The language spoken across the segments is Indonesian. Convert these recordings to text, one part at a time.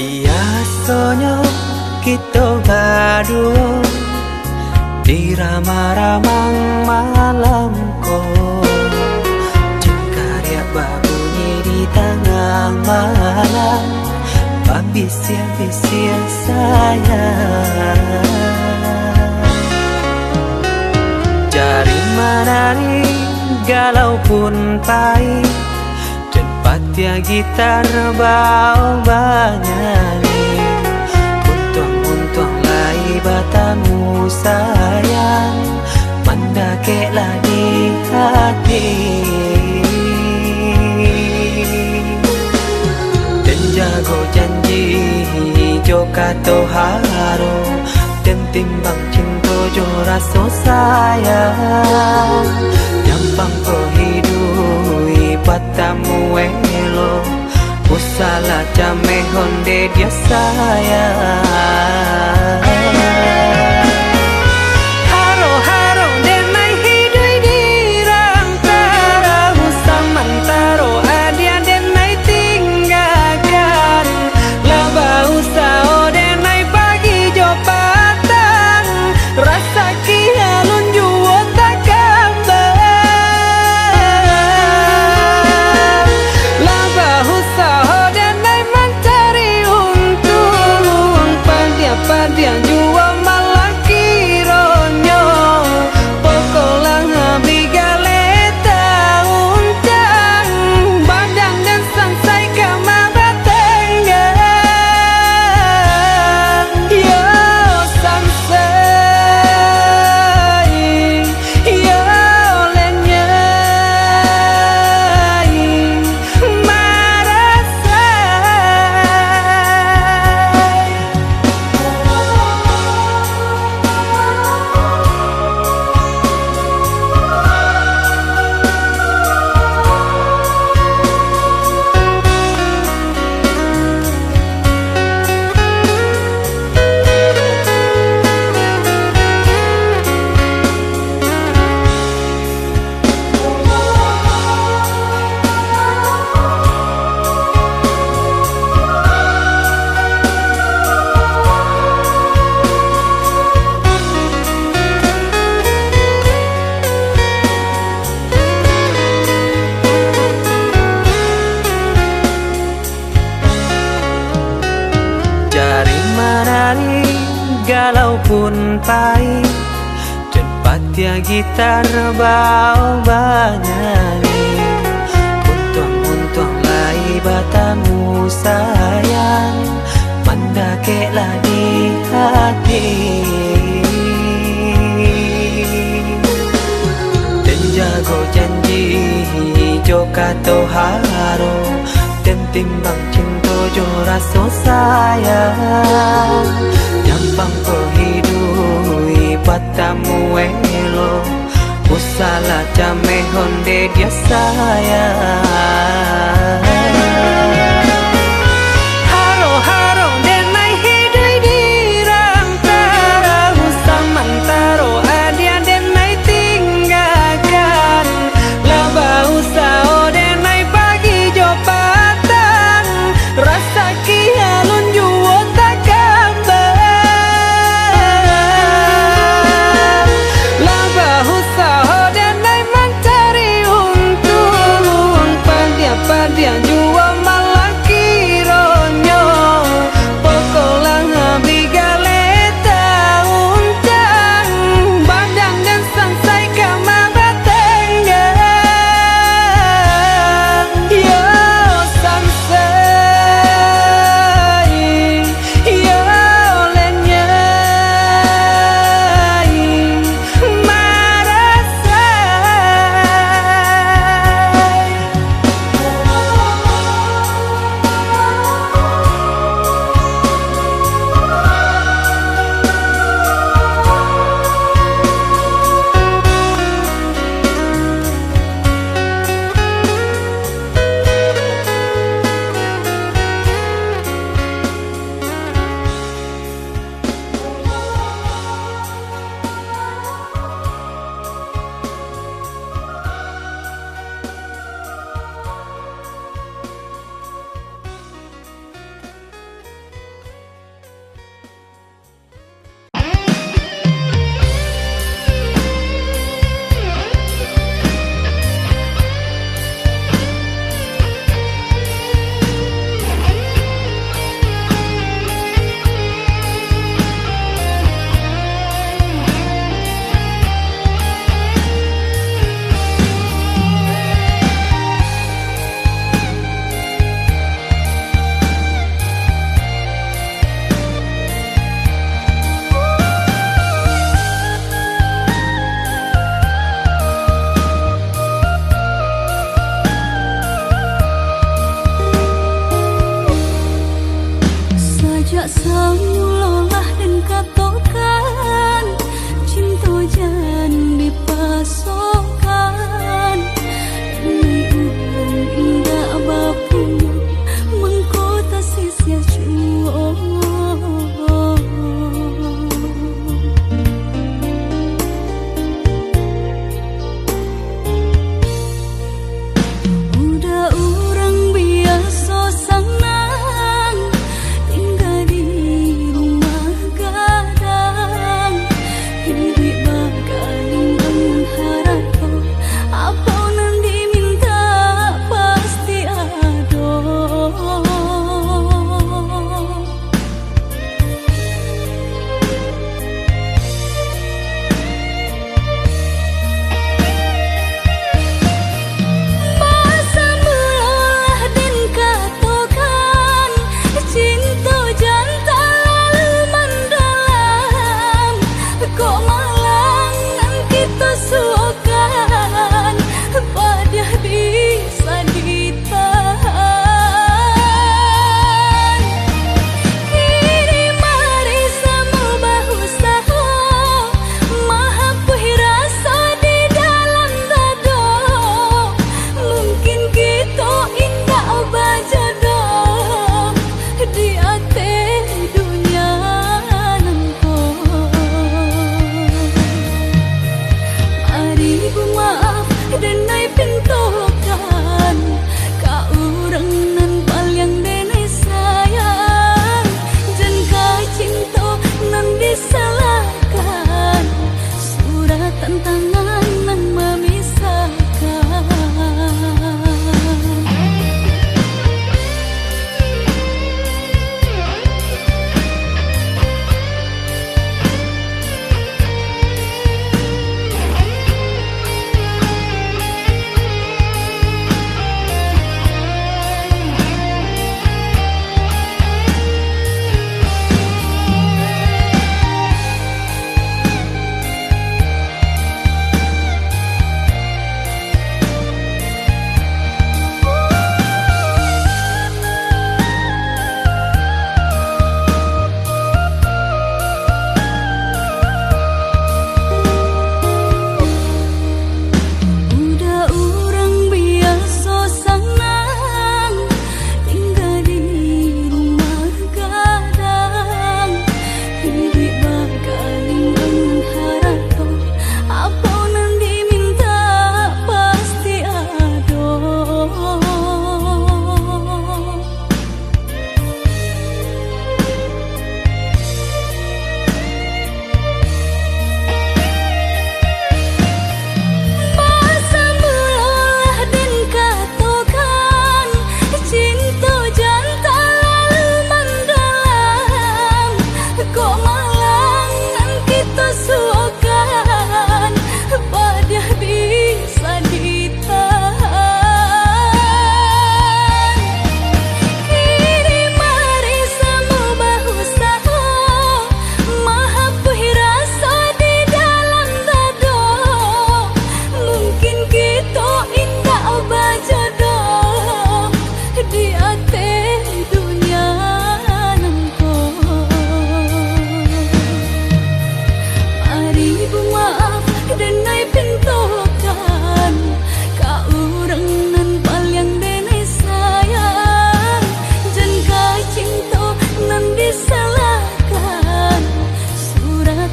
Biasanya kita berdua di ramah-ramah malam kau, jengkarya berbunyi di tengah malam, babisian-bisian sayang. Jari menari galau pun pahit, tempat yang gitar bau bernyanyi. Untung-untung lai batamu sayang, mendakeklah di hati. Dan jago janji joka toharo, dan timbang cinta jo rasa sayang. Nyampang kau hidui batamu elo, usala jame honde dia sayang. Haro-haro denai hidui di rantara, usamantaro adia denai tinggalkan. Laba usao denai pagi jo patang, rasa kialun juo tak kabar. Laba usao denai mencari untung, padia juo malah kironyo. Pokolang habis galeta uncang, badang dan sansai kamar tengah. Yo sansai, yo lenyai, marasai. Jari menari galau pun pahit, tempat yang gitar bau bernyanyi. Untung-untung lai batamu sayang, mendakeklah di hati. Dan jago janji joka toharo, dan timbang cinta jo rasa sayang. Nyampang kau hidui batamu elo, usala jame honde dia sayang. Haro-haro denai hidui di rantara, usamantaro adia denai tinggalkan. Laba usao denai pagi jo patang, rasa kialun juo tak kabar. Laba usao denai mencari untung,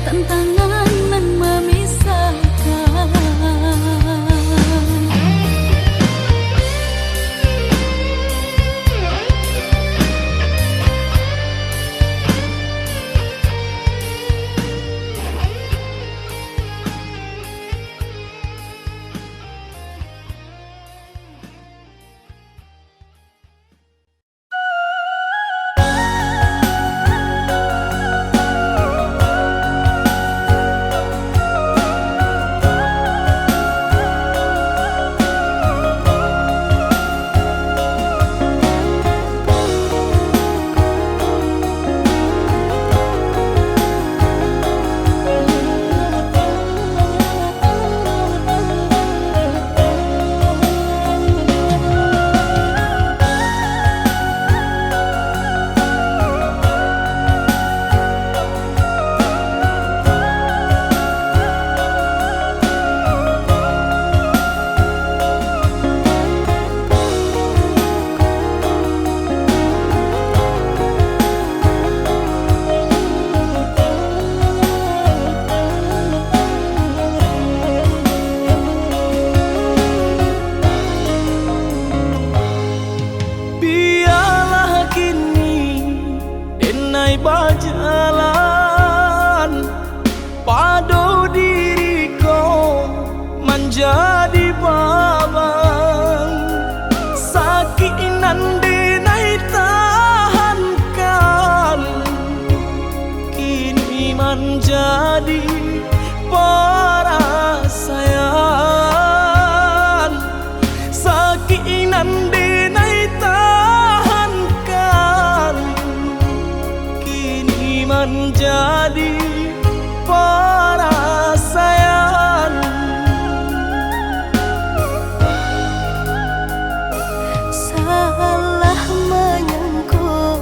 tantangan nan memisahkan. Berjalan padu diriku menjadi babang sakit nan dinai tahankan kini menjadi perasaan sakit nan dinai tahankan menjadi perasaan. Salah menyangka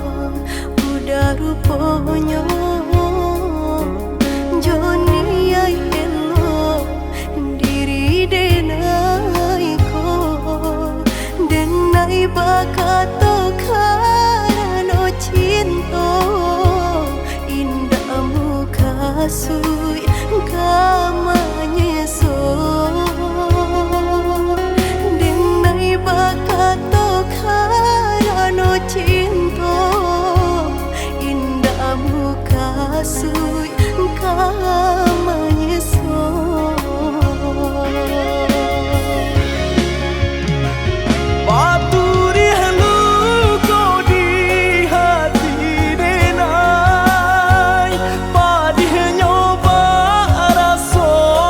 udah rupanya Joni ay elo diri denai ko denai bakato karano cinta Sui kamanya so denai bakato karano cinta indah muka sui kamanya so So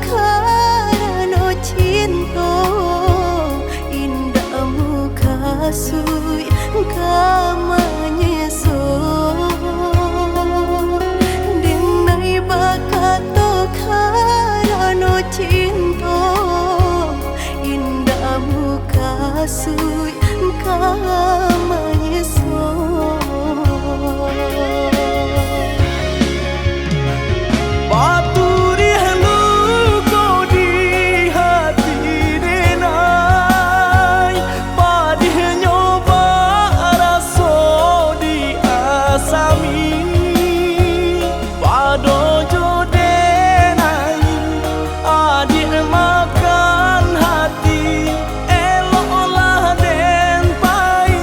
karena cinta indahmu kasih kamanya denai bakato karena cinta indahmu kasih kamanya Paturi halu kau di hati denai Padih nyoba raso di asami Pado jo denai adik makan hati Eloklah den pai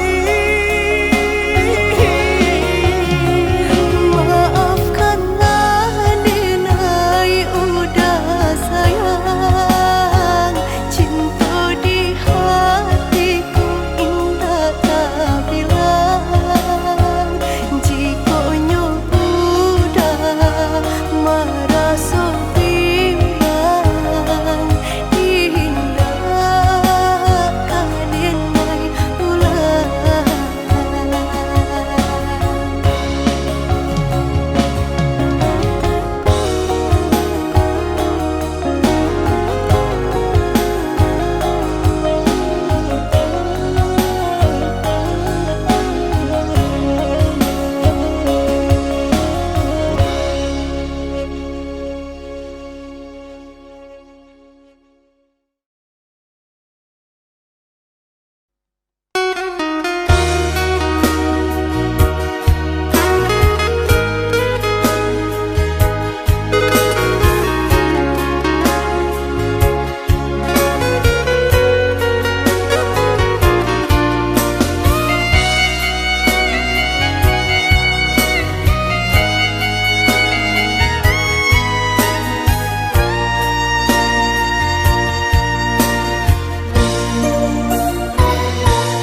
maafkanlah denai udah sayang cinta di hatiku indah tak bilang jika nyoba marah so bilang indah denai ulang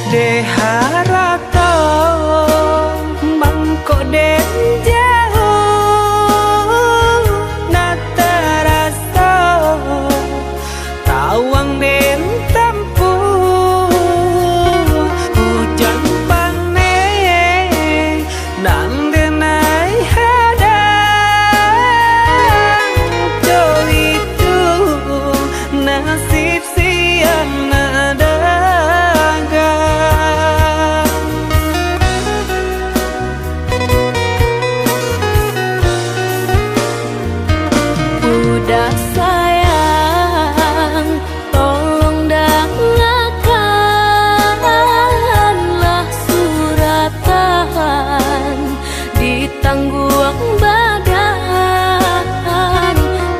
De harata mangko den jauh na terasa tawang den tempuh hujan pane nan denai hadang jo itu nasib siang nada udah sayang tolong dengarkanlah suratan di tangguang badan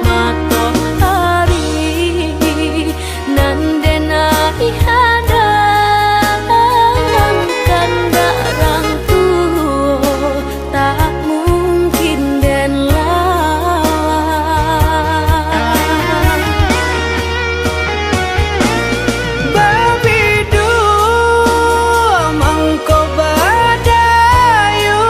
matahari nan denai hadang kandarang tuh tak mungkin den Babidu mangko badayu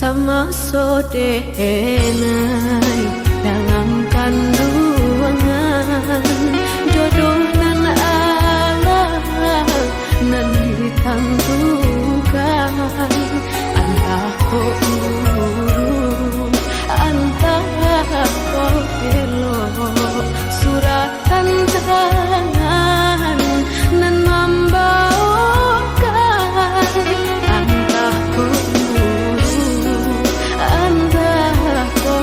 sama sodenai dalam kandungan jodoh nan Allah nan ditentukan antah ko urung antah ko elok suratan tangan nan membawakan antah ko urung antah ko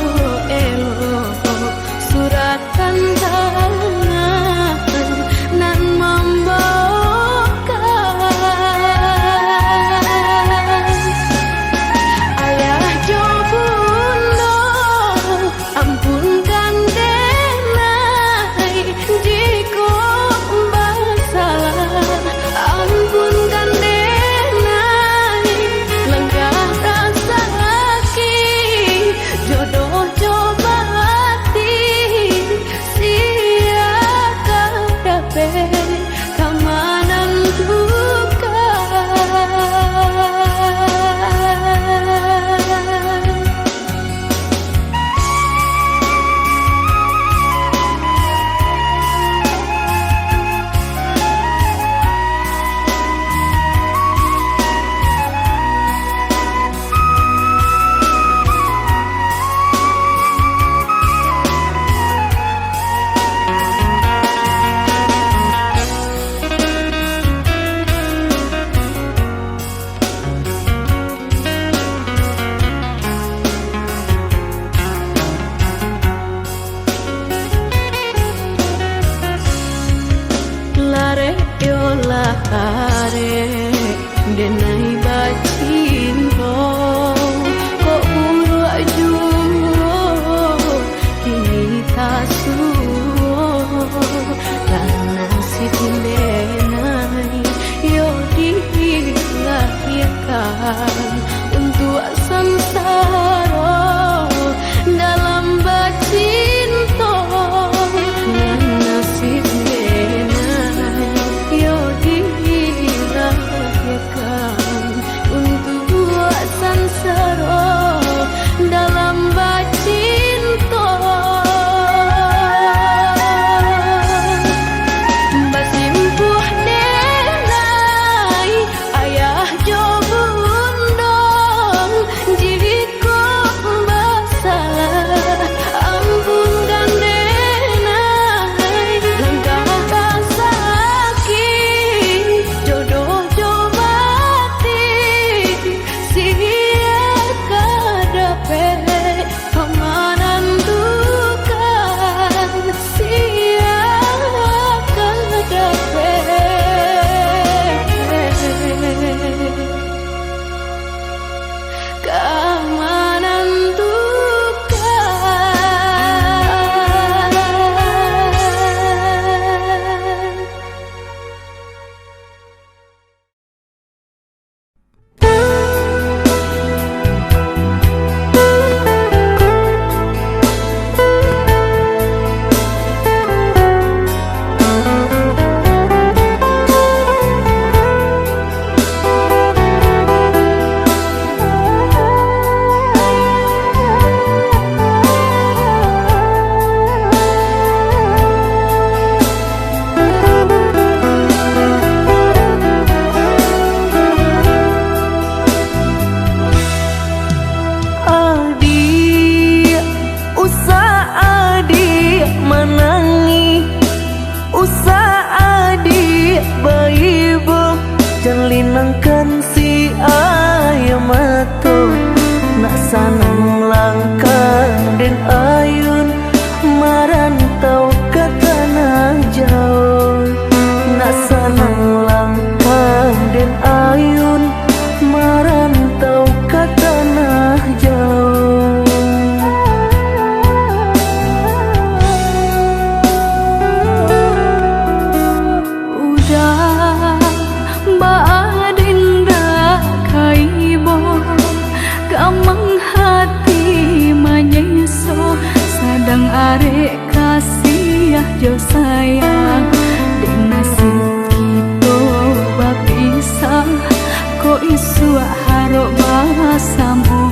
elok suratan tangan nan membawakan ayah jo bunda ampunkan denai jika bersalah ampunkan denai lenggah rasa sakit jodoh coba hati sia kadape kamanan duka. Lare yo lare denai bacinto ko uru ajuo kini tasuo karena si denai yo dilahirkan untuk samsara dalam bacinto karena si untuk sansara dalam bacinto basimpuh denai ayah jo bundong jika bersalah ampunkan denai langkah sakit jodoh coba sia kadape kamanan duka sia kadape kamanan duka. Linangkan si ayam mato nak sanang langkah dan ayun marantau ke tanah jauh nak sanang langkah dan ayun marantau ke tanah jauh. Udah Adinda kaibo gamang hati manyeso sadang arek kasih jo sayang den nasib kito bapisah ko isu harok bahasamu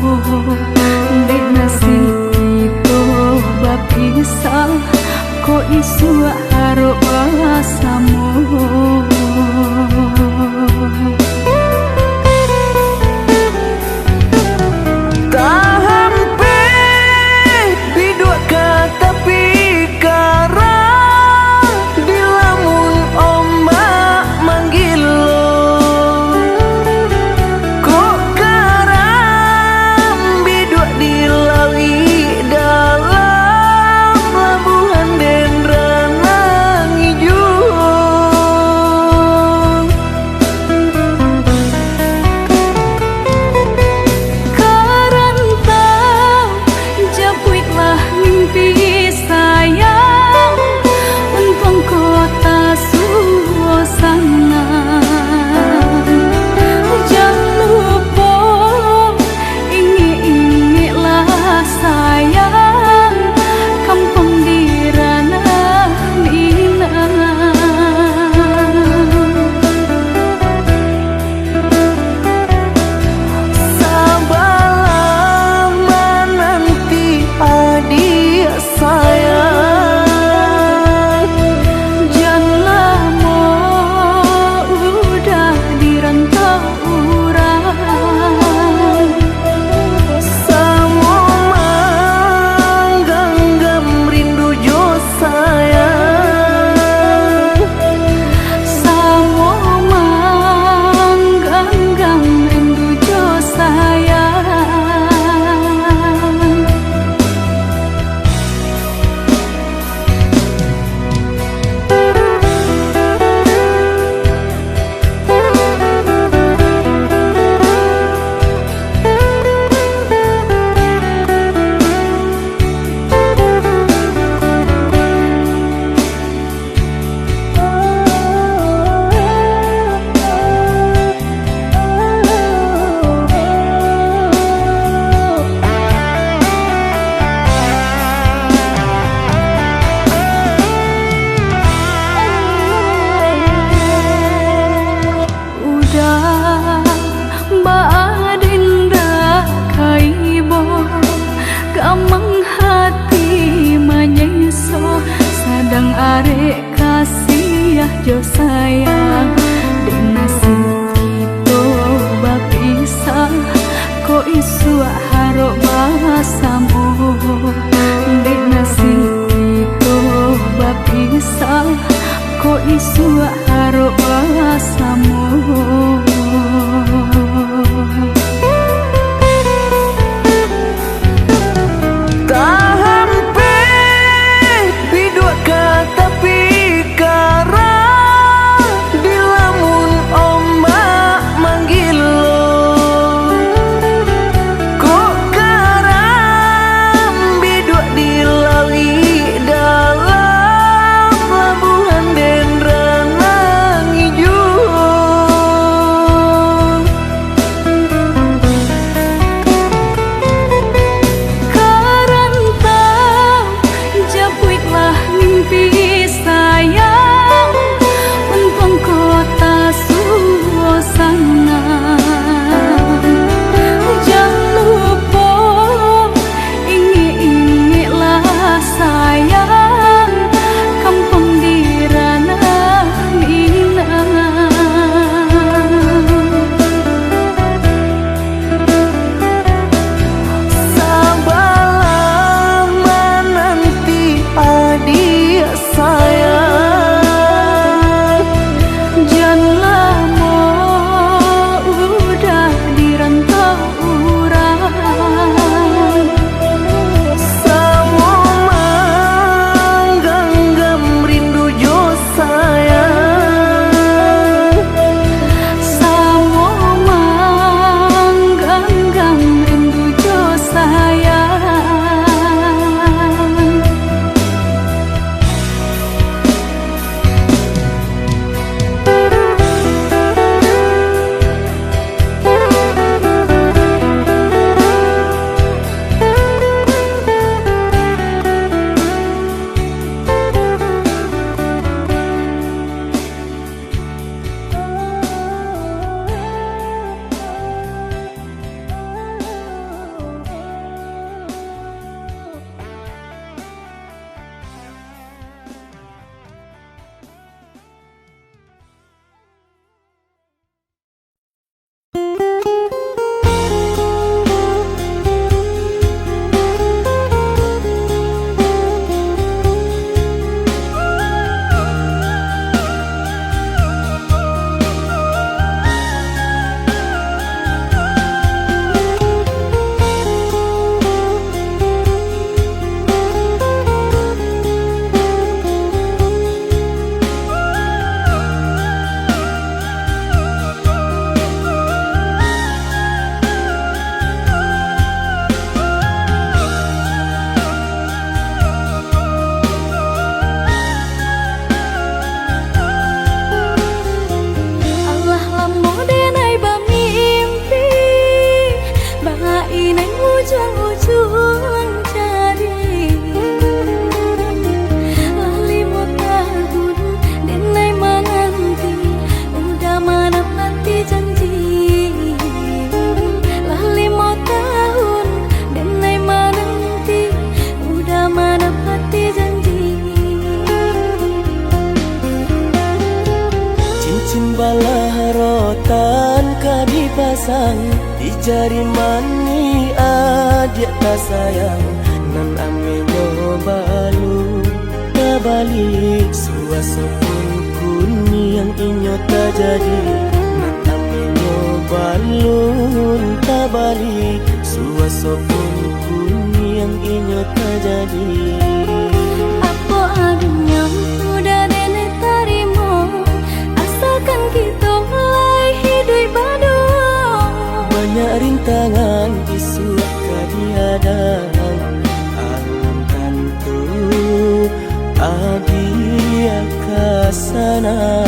dan ujung-ujung jadi lali mau tahun dan nai menanti udah menepati janji. Lali mau tahun dan nai menanti udah menepati janji. Cincin balah rotan ka dipasang di jari mani adik tak sayang nan amenyo balu kabali suasopun kuni yang inyo tak jadi nan amenyo balun kabali suasopun kuni yang inyo tak jadi. Apa adanya udah nenek tarimo asalkan kita mulai hidup baru. Banyak rintangan isu kadiadang alun tantu adia kasana.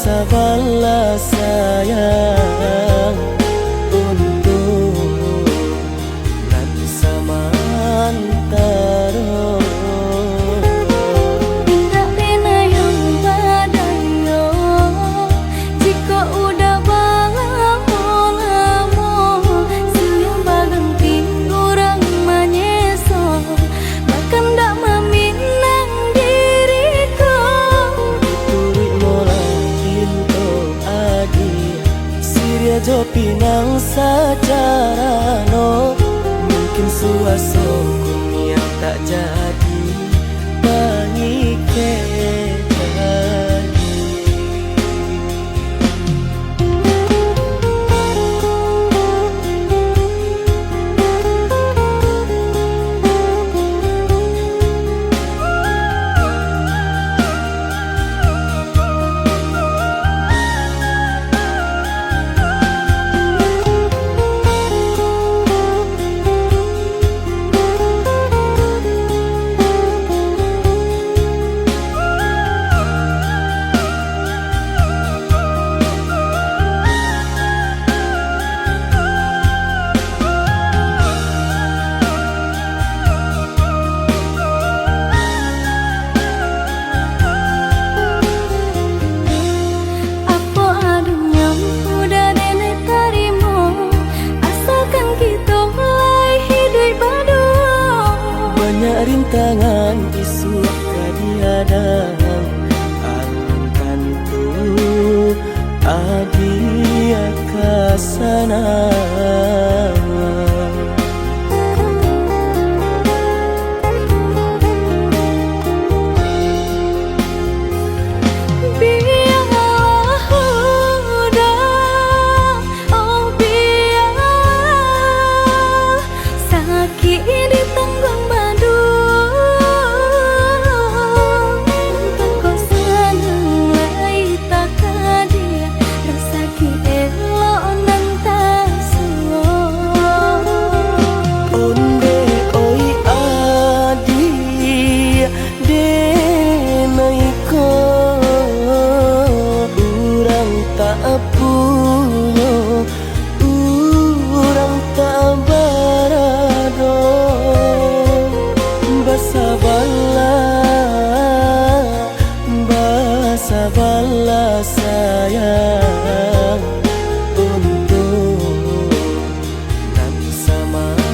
Sabarlah sayang untuk nanti samantara. Tidak pernah yang badayo jika udah lamo siang baganti orang menyeso bahkan tak meminang diriku. Turi mola pinto adi Siria jo pinang secara no mungkin suaso kunia tak jadi pangike rintangan isu kadiadang alun tantu adia kasana. Sabarlah sayang untuk nanti samantara.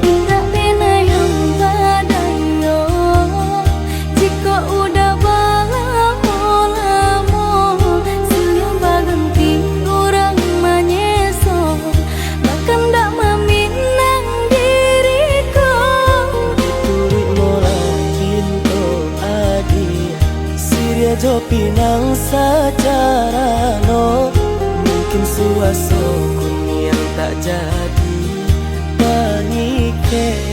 Tidak pernah yang jo pinang secara no, mungkin suaso kun yang tak jadi panike.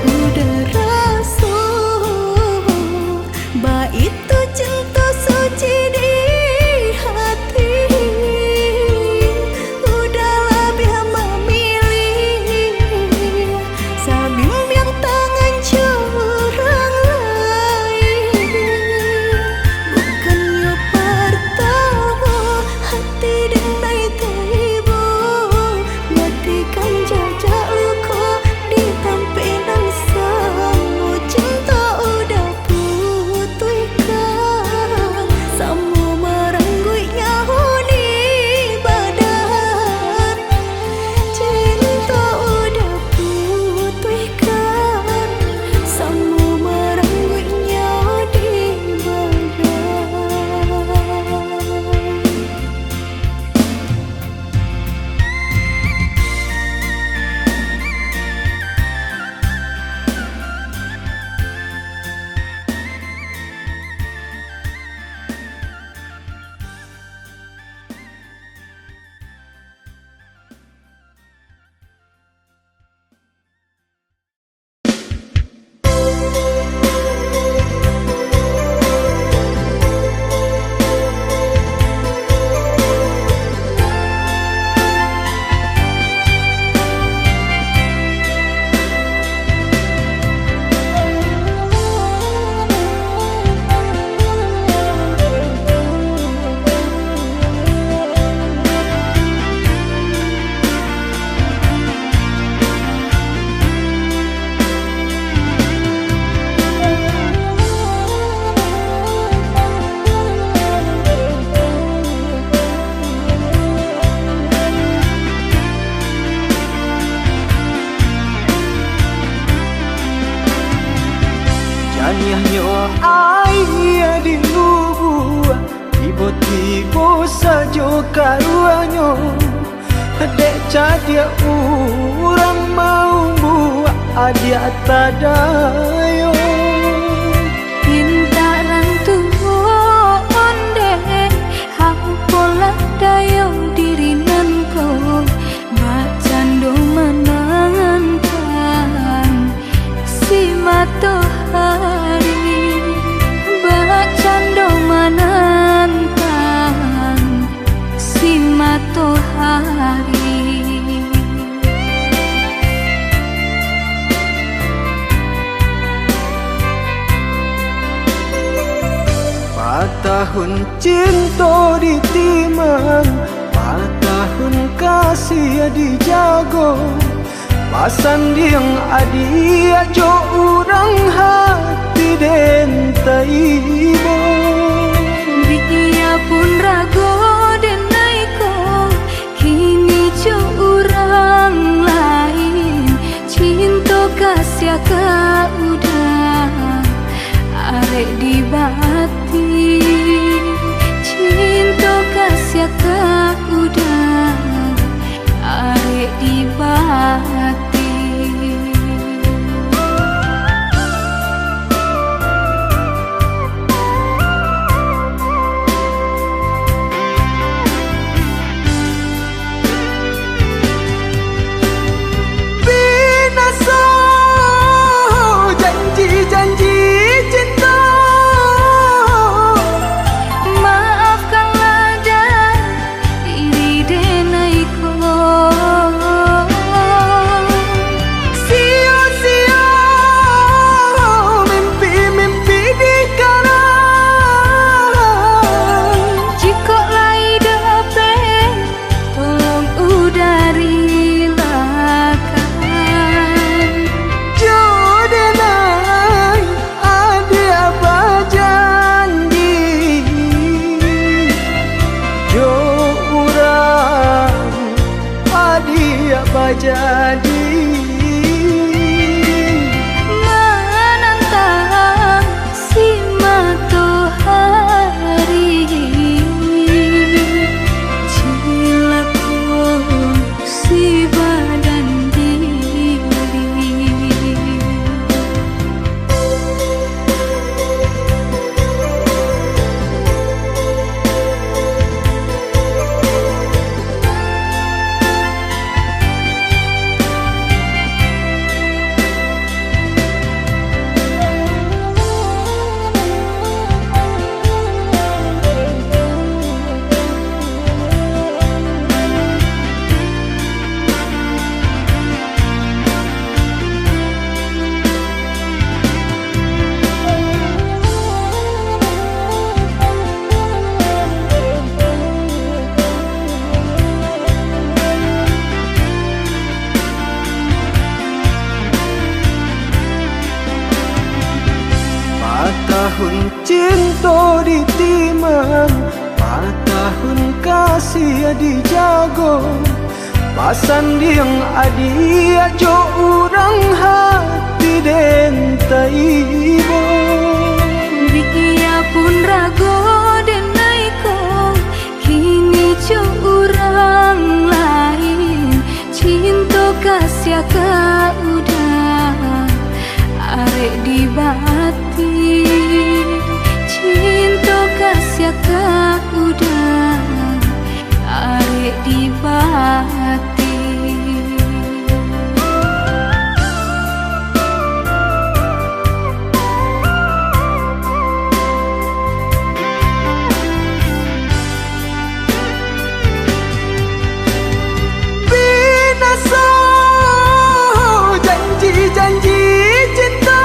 Udara Tiba saja karuanyo dek cadia orang mau buat adia tadayo Pintaran tuhon dek Hapolah dayo dirinanko Bacando menangan si matahari Bacando menantang si matahari Tahun cinta ditimang, tahun kasih dijago. Pasan yang adia jo orang hati den taibo. Biya pun rago den naiko, kini jo orang lain. Cinta kasih ka udah arek di bati, cinta kasih ka udah arek di bati. Binasa janji-janji jadi menantang si matahari cilaku si badan diri tahun cinta ditimang, tahun kasih dijago. Pasan yang adia jo orang hati den taibo. Biya pun rago den naiko, kini jo orang lain. Cinta kasih ka udah arek di bati, cinta kasih ka udah arek di bati. Binasa janji-janji cinta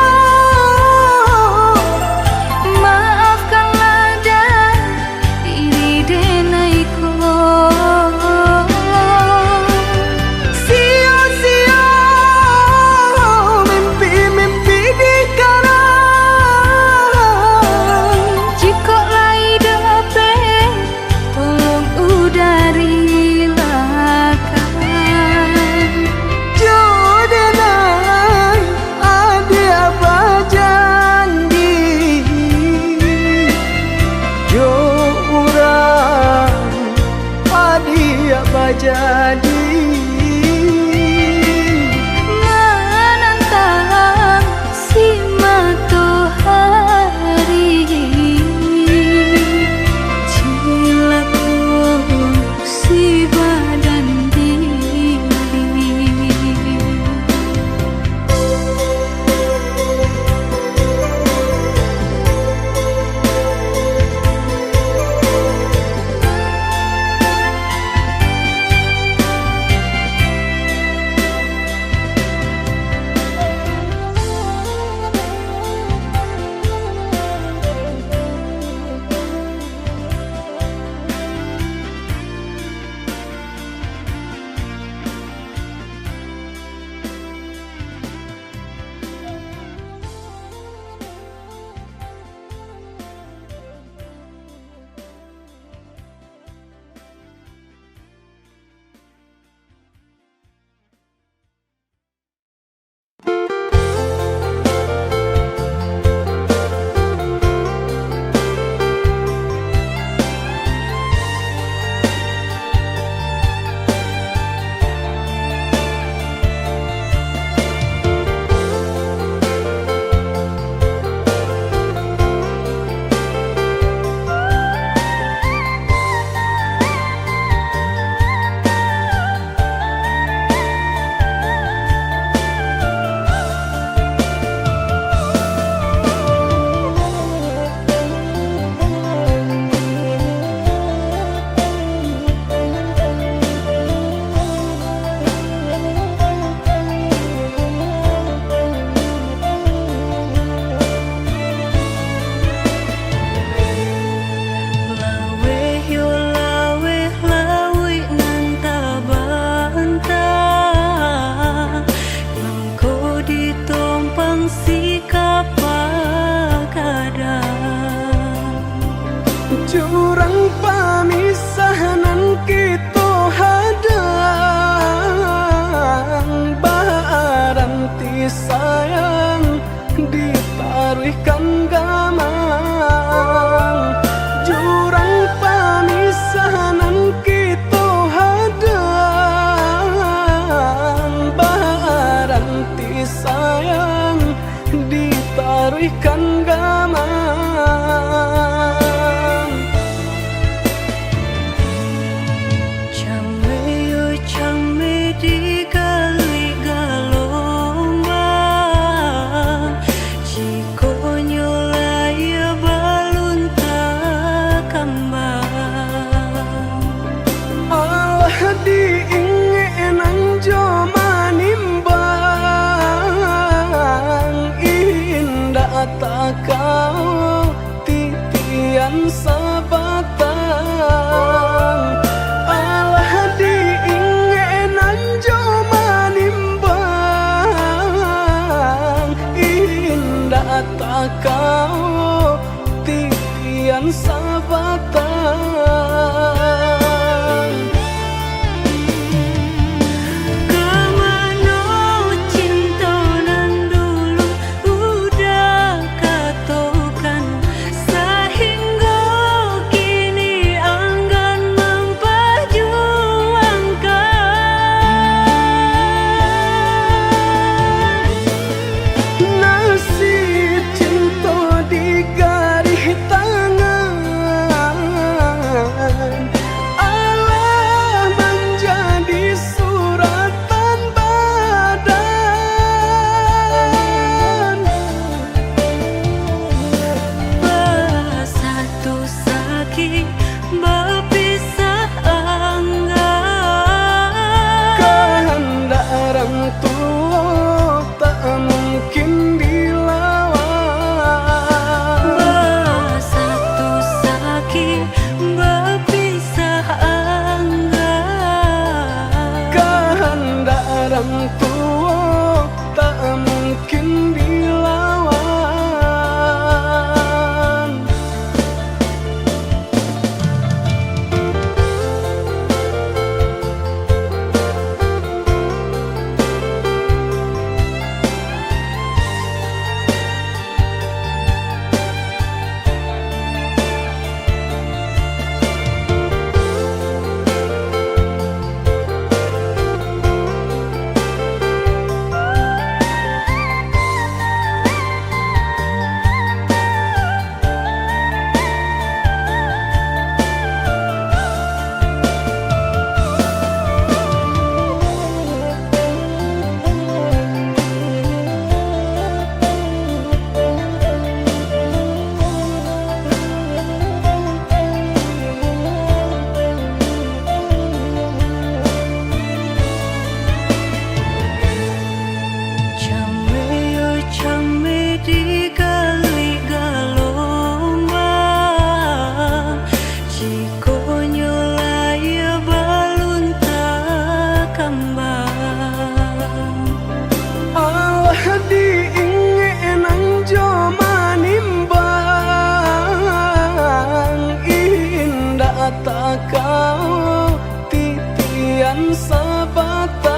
tak kau titian sabatang.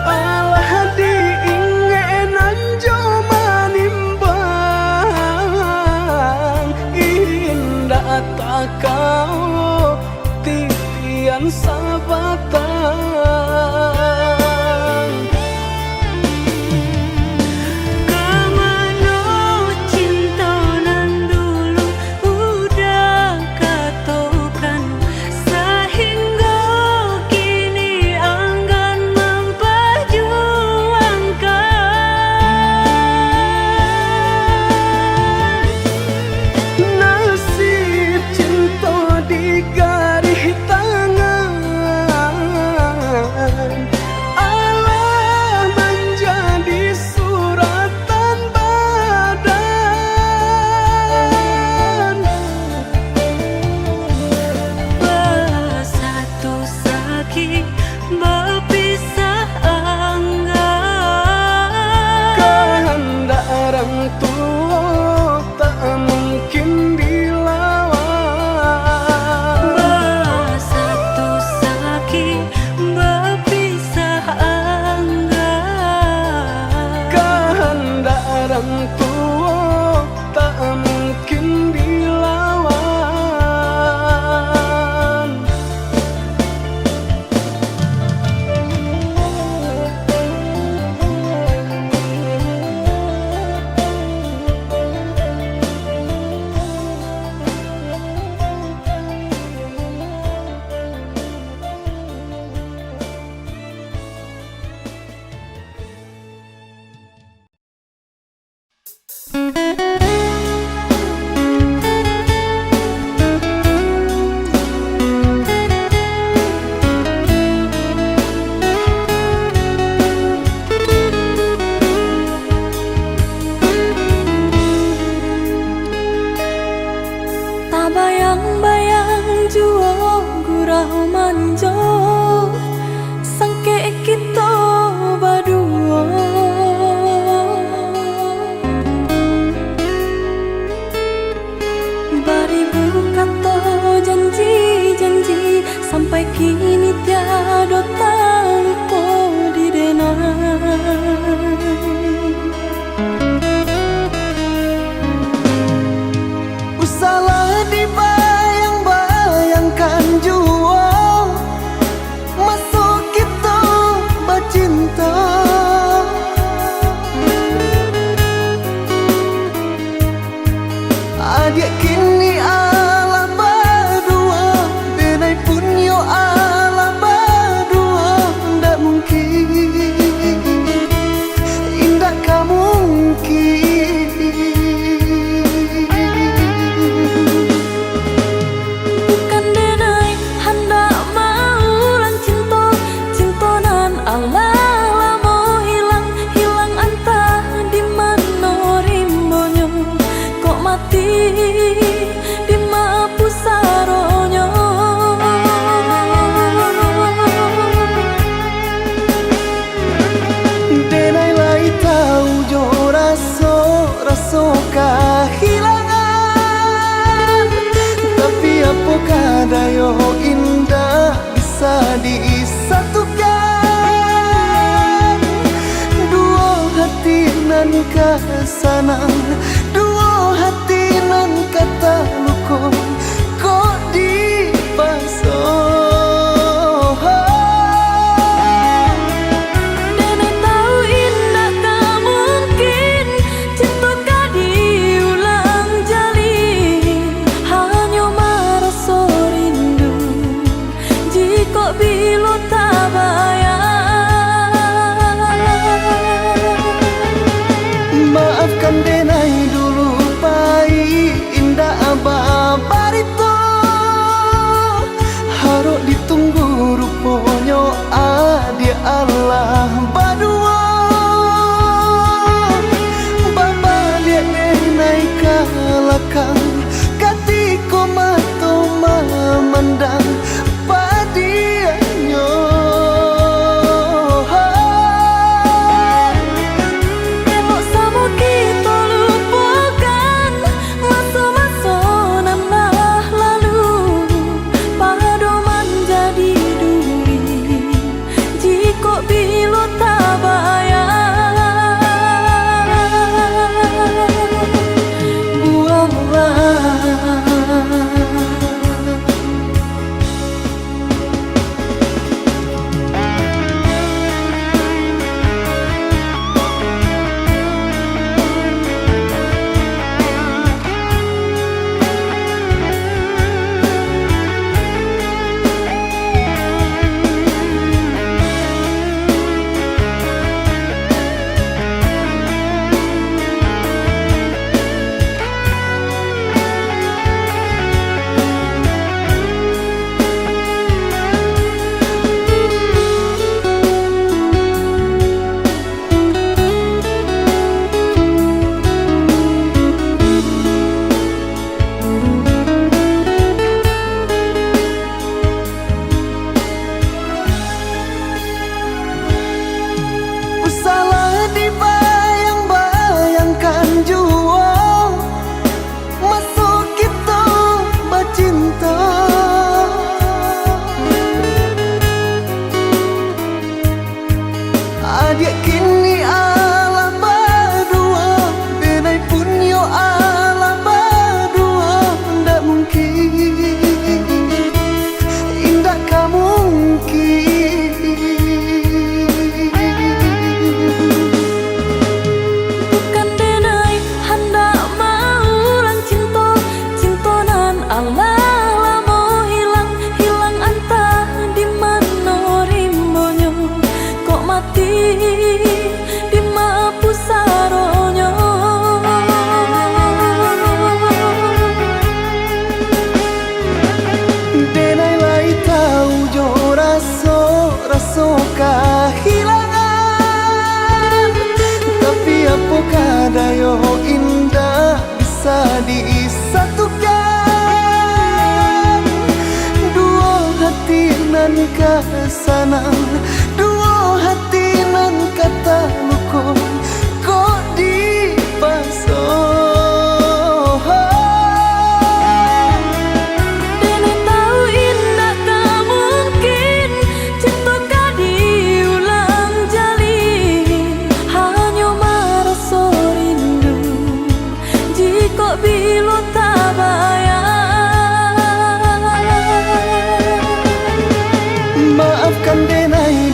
Alah diingenan jo manimbang, indah tak kau titian sabatang. Dayo indah bisa disatukan, dua hati nan kasanang, dua hati nan kata luko kok dipasang. Maafkan denai ka sanang, dua hati nan kata luko kok dipasang. Dene tahu indah tak mungkin cinta ka diulang jalin, hanya merasa rindu jika bila tak bayar. Maafkan denai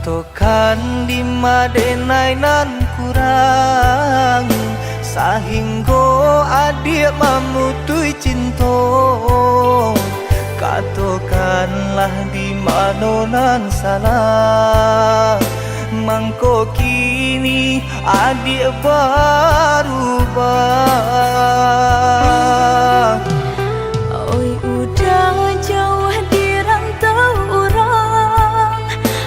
Katokan di madenai nan kurang sahingga adik mamutui cinta. Katokanlah di mana nan salah, mangko kini adik berubah. Oi udah jauh di rantau orang,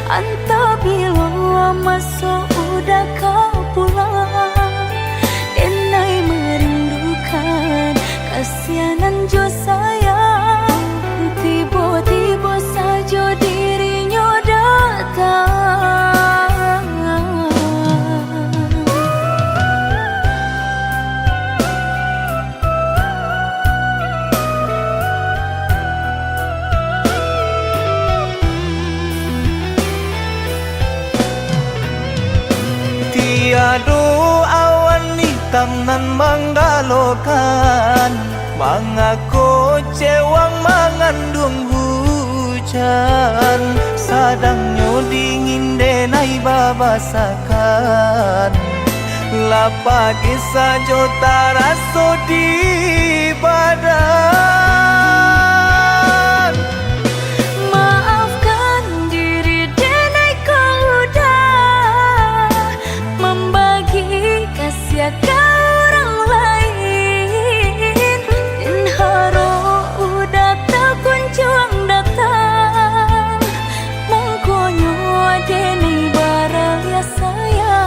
antah bila masuk udah kau pulang. Enai merindukan kasihanan jo sayang, tiba-tiba saja dirinya datang. Tiada awan hitam nan menggalokan, mengaku cewang mengandung hujan. Sadangnya dingin denai babasakan, lapagi saja taraso di badan. Maafkan diri denai kau udah membagi kasih ke orang lain, dan haro udah tak kunjung datang. Mungkonyo denai baraya sayang.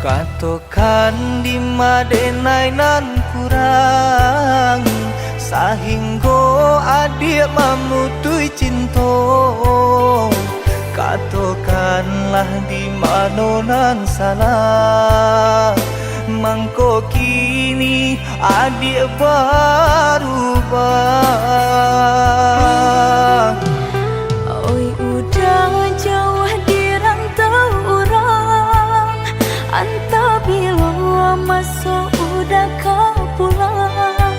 Katokan di madenai nan kurang sahingga adik mamutui cinta. Katokanlah di mana nan salah, mangko kini adik berubah. Oi udah jauh di rantau orang, antah bila masuk udah kau pulang.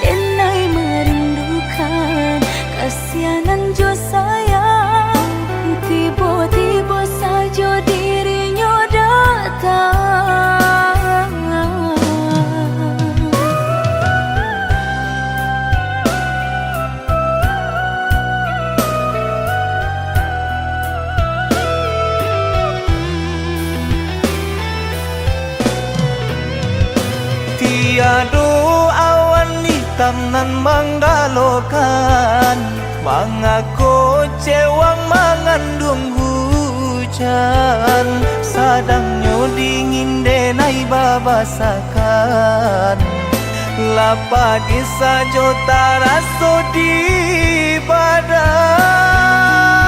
Enai merindukan kasihanan jo sayang, tiba-tiba saja dirinya datang. Tiada awan hitam nan menggalokan, mengaku cewang mengandung hujan. Sadangnya dingin denai babasakan, lapagi saja taraso di badan.